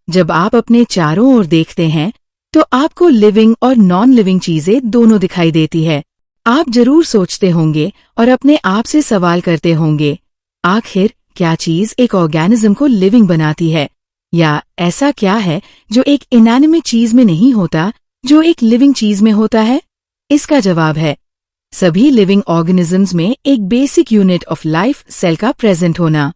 जब आप अपने चारों ओर देखते हैं तो आपको लिविंग और नॉन लिविंग चीजें दोनों दिखाई देती है। आप जरूर सोचते होंगे और अपने आप से सवाल करते होंगे, आखिर क्या चीज एक ऑर्गेनिज्म को लिविंग बनाती है, या ऐसा क्या है जो एक इनएनिमेट चीज में नहीं होता जो एक लिविंग चीज में होता है? इसका जवाब है सभी लिविंग ऑर्गेनिजम्स में एक basic unit of life cell का प्रेजेंट होना।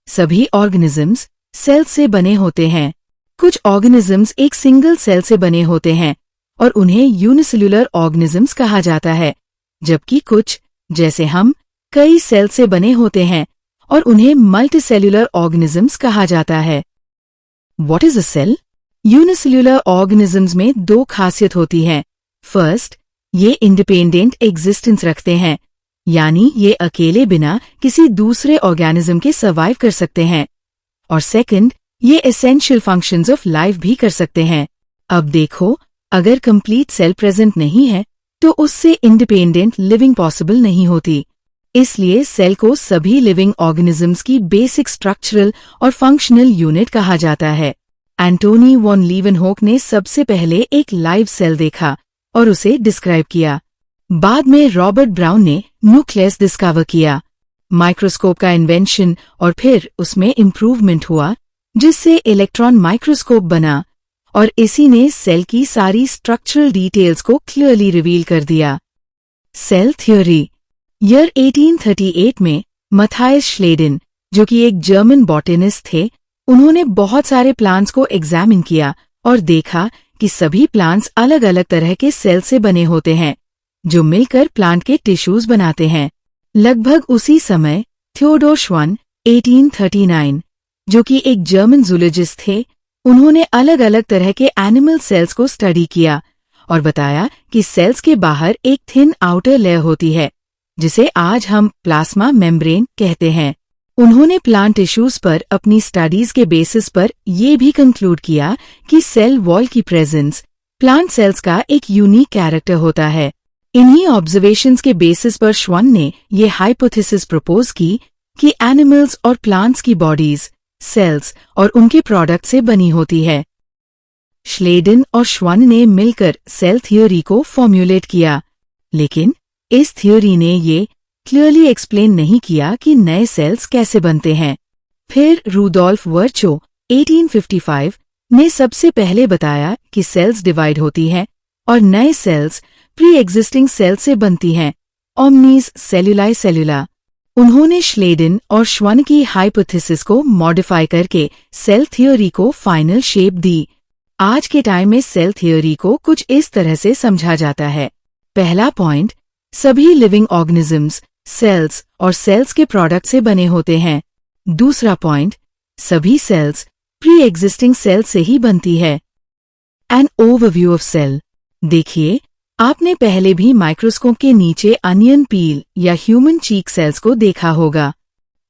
सभी ऑर्गेनिजम्स सेल से बने होते हैं। कुछ ऑर्गेनिजम्स एक सिंगल सेल से बने होते हैं और उन्हें यूनिसेल्युलर ऑर्गेनिजम्स कहा जाता है, जबकि कुछ, जैसे हम, कई सेल से बने होते हैं और उन्हें मल्टीसेल्युलर ऑर्गेनिजम्स कहा जाता है। What is a cell? Unicellular organisms में दो खासियत होती है। फर्स्ट, ये इंडिपेंडेंट एग्जिस्टेंस रखते हैं, यानी ये अकेले बिना किसी दूसरे ऑर्गेनिज्म के सर्वाइव कर सकते हैं। और सेकंड, ये एसेंशियल फंक्शंस ऑफ लाइफ भी कर सकते हैं। अब देखो, अगर कंप्लीट सेल प्रेजेंट नहीं है तो उससे इंडिपेंडेंट लिविंग पॉसिबल नहीं होती। इसलिए सेल को सभी लिविंग ऑर्गेनिजम्स की बेसिक स्ट्रक्चरल और फंक्शनल यूनिट कहा जाता है। एंटोनी वॉन लीवनहोक ने सबसे पहले एक लाइव सेल देखा और उसे डिस्क्राइब किया। बाद में रॉबर्ट ब्राउन ने न्यूक्लियस डिस्कवर किया, माइक्रोस्कोप का इन्वेंशन, और फिर उसमें इम्प्रूवमेंट हुआ जिससे इलेक्ट्रॉन माइक्रोस्कोप बना, और इसी ने सेल की सारी स्ट्रक्चरल डिटेल्स को क्लियरली रिवील कर दिया। Cell theory. ईयर 1838 में मैथायस श्लेडेन, जो कि एक जर्मन बॉटेनिस्ट थे, उन्होंने बहुत सारे प्लांट्स को एग्जामिन किया और देखा कि सभी प्लांट्स अलग अलग तरह के सेल से बने होते हैं जो मिलकर प्लांट के टिश्यूज बनाते हैं। लगभग उसी समय थियोडोर श्वान 1839, जो कि एक जर्मन जूलॉजिस्ट थे, उन्होंने अलग अलग तरह के एनिमल सेल्स को स्टडी किया और बताया कि सेल्स के बाहर एक थिन आउटर लेयर होती है जिसे आज हम प्लाज्मा मेम्ब्रेन कहते हैं। उन्होंने प्लांट टिश्यूज पर अपनी स्टडीज के बेसिस पर ये भी कंक्लूड किया कि सेल वॉल की प्रेजेंस प्लांट सेल्स का एक यूनिक कैरेक्टर होता है। इन्हीं ऑब्जर्वेशंस के बेसिस पर श्वान ने ये हाइपोथेसिस प्रपोज की कि एनिमल्स और प्लांट्स की बॉडीज सेल्स और उनके प्रोडक्ट से बनी होती है। श्लेडेन और श्वान ने मिलकर सेल थ्योरी को फॉर्म्युलेट किया, लेकिन इस थ्योरी ने ये क्लियरली एक्सप्लेन नहीं किया कि नए सेल्स कैसे बनते हैं। फिर रूडोल्फ वर्चो 1855 ने सबसे पहले बताया कि सेल्स डिवाइड होती हैं और नए सेल्स प्री एग्जिस्टिंग सेल से बनती हैं, ओमनीस सेल्युलाई सेल्युला। उन्होंने श्लेडेन और श्वान की हाइपोथेसिस को मॉडिफाई करके सेल थ्योरी को फाइनल शेप दी। आज के टाइम में सेल थ्योरी को कुछ इस तरह से समझा जाता है। पहला पॉइंट, सभी लिविंग ऑर्गेनिजम्स सेल्स और सेल्स के प्रोडक्ट से बने होते हैं। दूसरा पॉइंट, सभी सेल्स प्री एग्जिस्टिंग सेल से ही बनती है। An overview of cell. देखिए, आपने पहले भी माइक्रोस्कोप के नीचे अनियन पील या ह्यूमन चीक सेल्स को देखा होगा।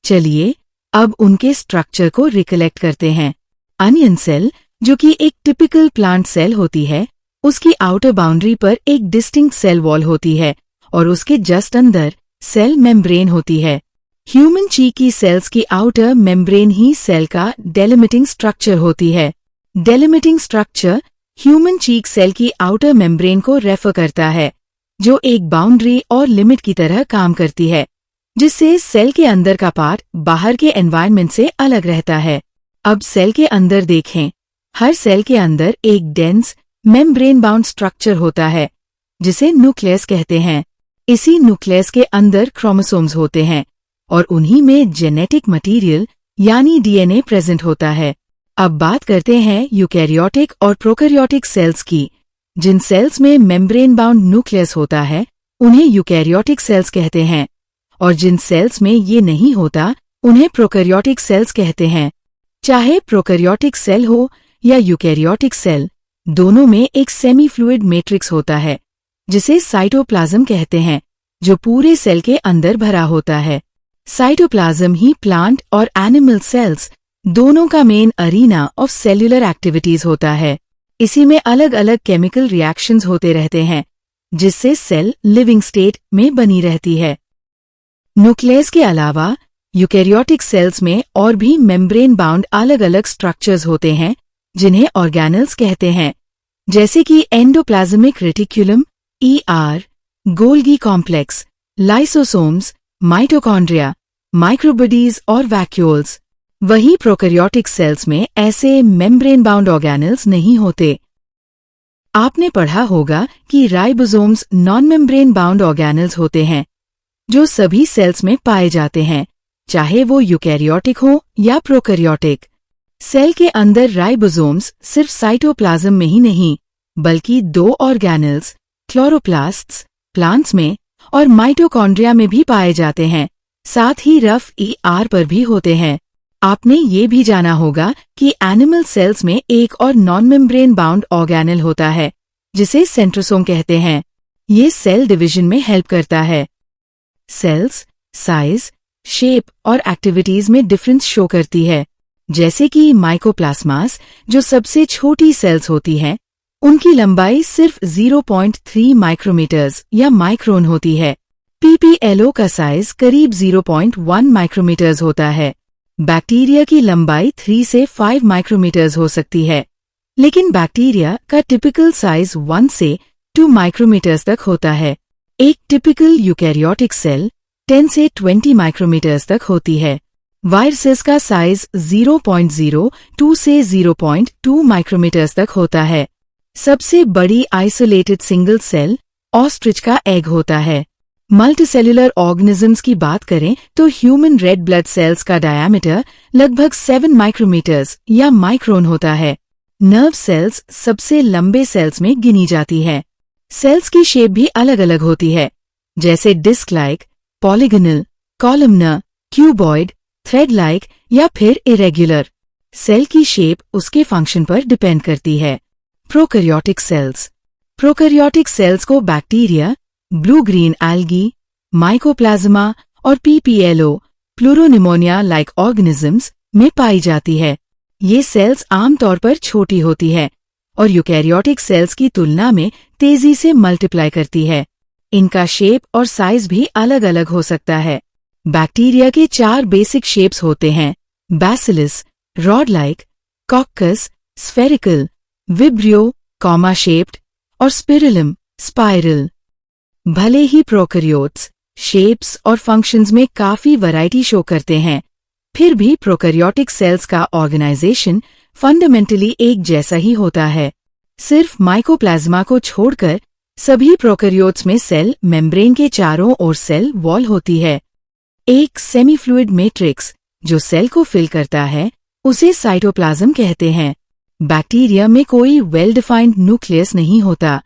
चलिए अब उनके स्ट्रक्चर को रिकलेक्ट करते हैं। अनियन सेल, जो कि एक टिपिकल प्लांट सेल होती है, उसकी आउटर बाउंड्री पर एक डिस्टिंक्ट सेल वॉल होती है और उसके जस्ट अंदर सेल मेम्ब्रेन होती है। ह्यूमन चीक की सेल्स की आउटर मेम्ब्रेन ही सेल का डेलिमिटिंग स्ट्रक्चर होती है। डेलिमिटिंग स्ट्रक्चर ह्यूमन चीक सेल की आउटर मेम्ब्रेन को रेफर करता है, जो एक बाउंड्री और लिमिट की तरह काम करती है, जिससे सेल के अंदर का पार्ट बाहर के एनवायरनमेंट से अलग रहता है। अब सेल के अंदर देखें, हर सेल के अंदर एक डेंस मेम्ब्रेन बाउंड स्ट्रक्चर होता है जिसे न्यूक्लियस कहते हैं। इसी न्यूक्लियस के अंदर क्रोमोसोम्स होते हैं और उन्हीं में जेनेटिक मटेरियल यानी डीएनए प्रेजेंट होता है। अब बात करते हैं यूकैरियोटिक और प्रोकैरियोटिक सेल्स की। जिन सेल्स में मेम्ब्रेन बाउंड न्यूक्लियस होता है उन्हें यूकैरियोटिक सेल्स कहते हैं, और जिन सेल्स में ये नहीं होता उन्हें प्रोकैरियोटिक सेल्स कहते हैं। चाहे प्रोकैरियोटिक सेल हो या यूकैरियोटिक सेल, दोनों में एक सेमी फ्लूइड मैट्रिक्स होता है जिसे साइटोप्लाज्म कहते हैं, जो पूरे सेल के अंदर भरा होता है। साइटोप्लाज्म ही प्लांट और एनिमल सेल्स दोनों का main arena of cellular activities होता है। इसी में अलग अलग केमिकल रिएक्शंस होते रहते हैं जिससे सेल लिविंग स्टेट में बनी रहती है। न्यूक्लियस के अलावा यूकैरियोटिक सेल्स में और भी मेम्ब्रेन बाउंड अलग अलग स्ट्रक्चर्स होते हैं जिन्हें ऑर्गेनल्स कहते हैं, जैसे कि endoplasmic reticulum, ER, Golgi complex, lysosomes, mitochondria, microbodies और वैक्यूल्स। वहीं प्रोकैरियोटिक सेल्स में ऐसे मेम्ब्रेन बाउंड ऑर्गेनल्स नहीं होते। आपने पढ़ा होगा कि ribosomes non membrane bound organelles होते हैं, जो सभी सेल्स में पाए जाते हैं, चाहे वो यूकैरियोटिक हो या प्रोकैरियोटिक। सेल के अंदर राइबोसोम्स सिर्फ साइटोप्लाज्म में ही नहीं, बल्कि 2 ऑर्गेनल्स, क्लोरोप्लास्ट्स, प्लांट्स में और माइटोकॉन्ड्रिया में भी पाए जाते हैं। साथ ही रफ ER पर भी होते हैं। आपने ये भी जाना होगा कि एनिमल सेल्स में एक और नॉन मेम्ब्रेन बाउंड ऑर्गेनल होता है, जिसे सेंट्रोसोम कहते हैं। ये सेल डिवीजन में हेल्प करता है। सेल्स साइज, शेप और एक्टिविटीज में डिफरेंस शो करती है। जैसे कि माइकोप्लास्मास, जो सबसे छोटी सेल्स होती हैं, उनकी लंबाई सिर्फ 0.3 माइक्रोमीटर्स या माइक्रोन होती है। PPLO का साइज करीब 0.1 माइक्रोमीटर्स होता है। बैक्टीरिया की लंबाई 3 से 5 माइक्रोमीटर्स हो सकती है, लेकिन बैक्टीरिया का टिपिकल साइज 1 से 2 माइक्रोमीटर्स तक होता है। एक टिपिकल यूकैरियोटिक सेल 10 से 20 माइक्रोमीटर्स तक होती है। वायरसेस का साइज 0.02 से 0.2 माइक्रोमीटर्स तक होता है। सबसे बड़ी आइसोलेटेड सिंगल सेल ऑस्ट्रिच का एग होता है। मल्टीसेल्युलर ऑर्गेनिजम्स की बात करें तो ह्यूमन रेड ब्लड सेल्स का डायामीटर लगभग 7 माइक्रोमीटर्स या माइक्रोन होता है। नर्व सेल्स सबसे लंबे सेल्स में गिनी जाती है। सेल्स की शेप भी अलग अलग होती है, जैसे disc like, polygonal, columnar, cuboid, thread like या फिर इरेगुलर। सेल की शेप उसके फंक्शन पर डिपेंड करती है। Prokaryotic cells. प्रोकैरियोटिक सेल्स को bacteria, blue green algae, mycoplasma और PPLO, प्लूरोनिमोनिया लाइक ऑर्गेनिजम्स में पाई जाती है। ये सेल्स आमतौर पर छोटी होती है और यूकैरियोटिक सेल्स की तुलना में तेजी से मल्टीप्लाई करती है। इनका शेप और साइज भी अलग अलग हो सकता है। बैक्टीरिया के 4 बेसिक शेप्स होते हैं: bacillus, rod like, coccus, spherical, vibrio, comma shaped और स्पिरुलम, स्पाइरल। भले ही प्रोकैरियोट्स शेप्स और फंक्शंस में काफी वैरायटी शो करते हैं, फिर भी प्रोकैरियोटिक सेल्स का ऑर्गेनाइजेशन फंडामेंटली एक जैसा ही होता है। सिर्फ माइकोप्लाज्मा को छोड़कर सभी प्रोकैरियोट्स में सेल मेम्ब्रेन के चारों ओर सेल वॉल होती है। एक सेमीफ्लूइड मैट्रिक्स जो सेल को फिल करता है, उसे साइटोप्लाज्म कहते हैं। बैक्टीरिया में कोई वेल डिफाइंड न्यूक्लियस नहीं होता।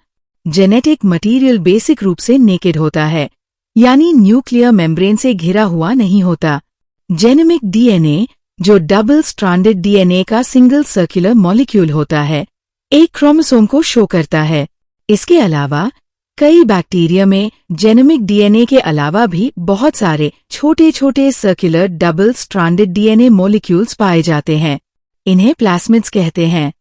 जेनेटिक मटेरियल बेसिक रूप से नेकेड होता है, यानी न्यूक्लियर मेम्ब्रेन से घिरा हुआ नहीं होता। जेनेमिक DNA, जो डबल स्ट्रैंडेड DNA का सिंगल सर्कुलर मॉलिक्यूल होता है, एक क्रोमोसोम को शो करता है। इसके अलावा कई बैक्टीरिया में जेनेमिक DNA के अलावा भी बहुत सारे छोटे छोटे circular double stranded DNA molecules पाए जाते हैं। इन्हें प्लास्मिड्स कहते हैं।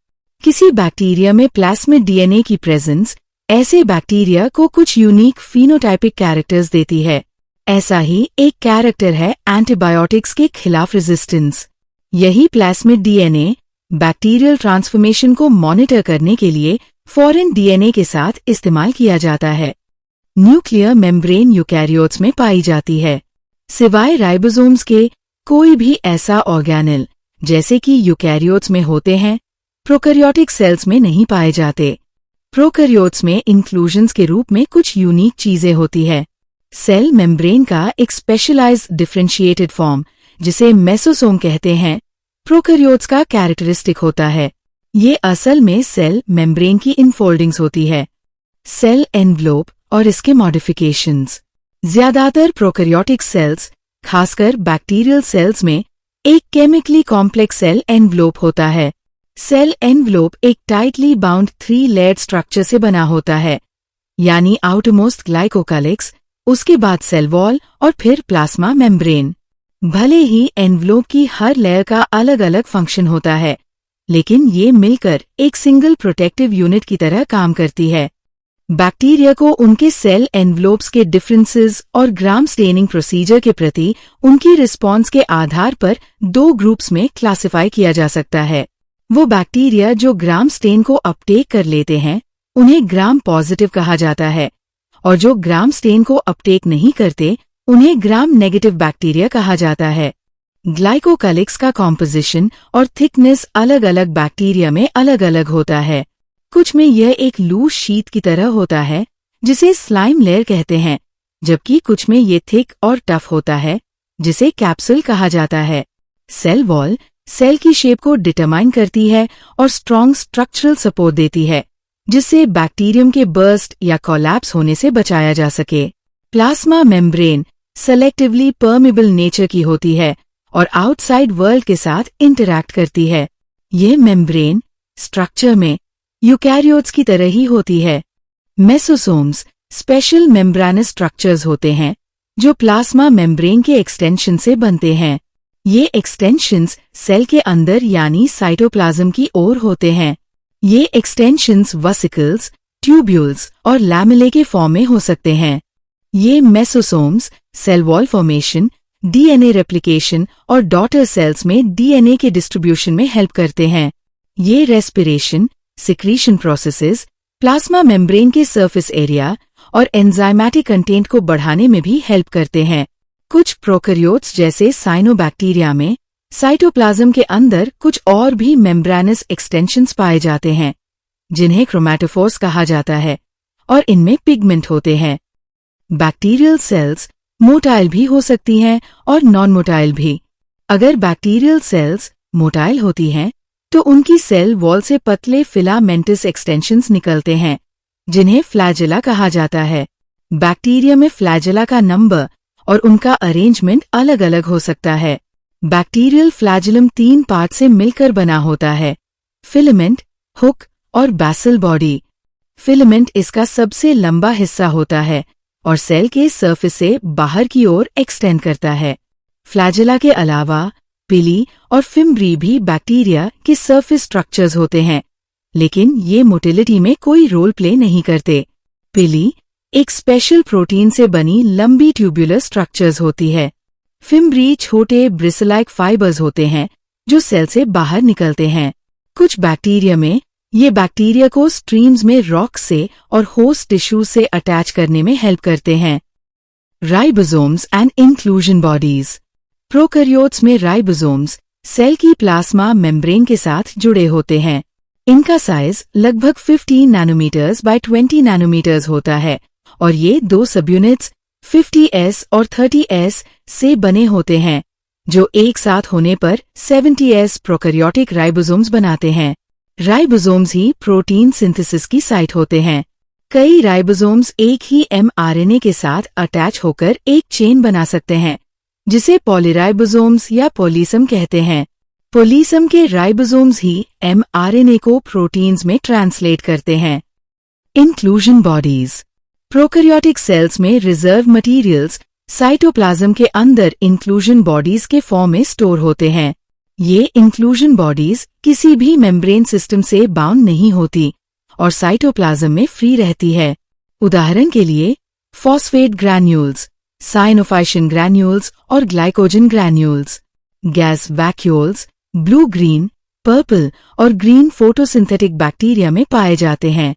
किसी बैक्टीरिया में प्लास्मिड DNA की प्रेजेंस ऐसे बैक्टीरिया को कुछ यूनिक फिनोटाइपिक कैरेक्टर्स देती है। ऐसा ही एक कैरेक्टर है एंटीबायोटिक्स के खिलाफ रेजिस्टेंस। यही प्लास्मिड DNA बैक्टीरियल ट्रांसफॉर्मेशन को मॉनिटर करने के लिए फॉरेन DNA के साथ इस्तेमाल किया जाता है। न्यूक्लियर मेम्ब्रेन यूकैरियोट्स में पाई जाती है। सिवाय राइबोसोम्स के कोई भी ऐसा ऑर्गेनल जैसे कि यूकैरियोट्स में होते हैं, प्रोकैरियोटिक सेल्स में नहीं पाए जाते। प्रोकैरियोट्स में इंक्लूजन्स के रूप में कुछ यूनिक चीजें होती है। सेल मेम्ब्रेन का एक स्पेशलाइज्ड डिफरेंशिएटेड फॉर्म, जिसे मेसोसोम कहते हैं, प्रोकैरियोट्स का कैरेक्टरिस्टिक होता है। ये असल में सेल मेम्ब्रेन की इनफोल्डिंग्स होती है। सेल एनवलोप और इसके मॉडिफिकेशंस। ज्यादातर प्रोकैरियोटिक सेल्स, खासकर बैक्टीरियल सेल्स में, एक केमिकली कॉम्प्लेक्स सेल एनवलोप होता है। सेल एनवलोप एक टाइटली बाउंड 3 लेयर्ड स्ट्रक्चर से बना होता है, यानी आउटरमोस्ट ग्लाइकोकालिक्स, उसके बाद सेल वॉल और फिर प्लाज्मा मेम्ब्रेन। भले ही एनवलोप की हर लेयर का अलग अलग फंक्शन होता है, लेकिन ये मिलकर एक सिंगल प्रोटेक्टिव यूनिट की तरह काम करती है। बैक्टीरिया को उनके सेल एनवलोप्स के डिफरेंसेस और ग्राम स्टेनिंग प्रोसीजर के प्रति उनकी रिस्पॉन्स के आधार पर 2 ग्रुप्स में क्लासिफाई किया जा सकता है। वो बैक्टीरिया जो ग्राम स्टेन को अपटेक कर लेते हैं उन्हें ग्राम पॉजिटिव कहा जाता है, और जो ग्राम स्टेन को अपटेक नहीं करते उन्हें ग्राम नेगेटिव बैक्टीरिया कहा जाता है। ग्लाइकोकैलिक्स का कॉम्पोजिशन और थिकनेस अलग अलग बैक्टीरिया में अलग अलग होता है। कुछ में यह एक लूज शीट की तरह होता है जिसे स्लाइम लेयर कहते हैं, जबकि कुछ में ये थिक और टफ होता है जिसे कैप्सूल कहा जाता है। सेल वॉल सेल की शेप को डिटरमाइन करती है और स्ट्रॉन्ग स्ट्रक्चरल सपोर्ट देती है, जिससे बैक्टीरियम के बर्स्ट या कोलैप्स होने से बचाया जा सके। Plasma membrane selectively permeable nature की होती है और आउटसाइड वर्ल्ड के साथ इंटरैक्ट करती है। ये मेम्ब्रेन स्ट्रक्चर में यूकैरियोट्स की तरह ही होती है। मेसोसोम्स स्पेशल मेम्ब्रेनस स्ट्रक्चर्स होते हैं जो प्लाज्मा मेम्ब्रेन के एक्सटेंशन से बनते हैं। ये एक्सटेंशंस सेल के अंदर यानी साइटोप्लाज्म की ओर होते हैं। ये एक्सटेंशंस वेसिकल्स, ट्यूब्यूल्स और लैमेले के फॉर्म में हो सकते हैं। ये mesosomes cell wall formation, DNA replication और डॉटर सेल्स में डीएनए के डिस्ट्रीब्यूशन में हेल्प करते हैं। ये respiration, secretion processes, plasma membrane के सरफेस एरिया और एंजाइमेटिक कंटेंट को बढ़ाने में भी हेल्प करते हैं। कुछ प्रोकैरियोट्स जैसे साइनोबैक्टीरिया में साइटोप्लाज्म के अंदर कुछ और भी मेम्ब्रेनस एक्सटेंशंस पाए जाते हैं, जिन्हें क्रोमैटोफोर्स कहा जाता है, और इनमें पिगमेंट होते हैं। बैक्टीरियल सेल्स मोटाइल भी हो सकती हैं और नॉन मोटाइल भी। अगर बैक्टीरियल सेल्स मोटाइल होती हैं तो उनकी सेल वॉल से पतले फिलामेंटस एक्सटेंशंस निकलते हैं, जिन्हें फ्लैजेला कहा जाता है। बैक्टीरिया में फ्लैजेला का नंबर और उनका अरेंजमेंट अलग अलग हो सकता है। बैक्टीरियल फ्लैजेलम 3 पार्ट से मिलकर बना होता है: फिलामेंट, हुक और बैसल बॉडी। फिलामेंट इसका सबसे लंबा हिस्सा होता है और सेल के सरफेस से बाहर की ओर एक्सटेंड करता है। फ्लैजेला के अलावा पिली और फिम्ब्री भी बैक्टीरिया के सरफेस स्ट्रक्चर्स होते हैं, लेकिन ये मोटिलिटी में कोई रोल प्ले नहीं करते। पिली एक स्पेशल प्रोटीन से बनी लंबी ट्यूबुलर स्ट्रक्चर्स होती है। फिम्ब्री छोटे ब्रिसलाइक फाइबर्स होते हैं जो सेल से बाहर निकलते हैं। कुछ बैक्टीरिया में ये बैक्टीरिया को स्ट्रीम्स में रॉक से और होस्ट टिश्यू से अटैच करने में हेल्प करते हैं। Ribosomes and inclusion bodies. Prokaryotes में राइबोसोम्स सेल की प्लाज्मा मेम्ब्रेन के साथ जुड़े होते हैं। इनका साइज लगभग 15 नैनोमीटर्स बाय 20 नैनोमीटर्स होता है और ये 2 सबयूनिट्स 50s और 30s से बने होते हैं, जो एक साथ होने पर 70s प्रोकैरियोटिक राइबोसोम्स बनाते हैं। राइबोसोम्स ही प्रोटीन सिंथेसिस की साइट होते हैं। कई राइबोसोम्स एक ही mRNA के साथ अटैच होकर एक चेन बना सकते हैं, जिसे पॉलीराइबोसोम्स या पॉलीसम कहते हैं। पॉलीसम के राइबोसोम्स ही mRNA को प्रोटीन्स में ट्रांसलेट करते हैं। Inclusion bodies. प्रोकैरियोटिक सेल्स में रिजर्व मटेरियल्स साइटोप्लाज्म के अंदर इंक्लूजन बॉडीज के फॉर्म में स्टोर होते हैं। ये इंक्लूजन बॉडीज किसी भी मेम्ब्रेन सिस्टम से बाउंड नहीं होती और साइटोप्लाज्म में फ्री रहती है। उदाहरण के लिए फॉस्फेट ग्रैन्यूल्स, साइनोफाइशिन ग्रैन्यूल्स और glycogen granules. Gas vacuoles blue green, purple और ग्रीन फोटोसिंथेटिक बैक्टीरिया में पाए जाते हैं।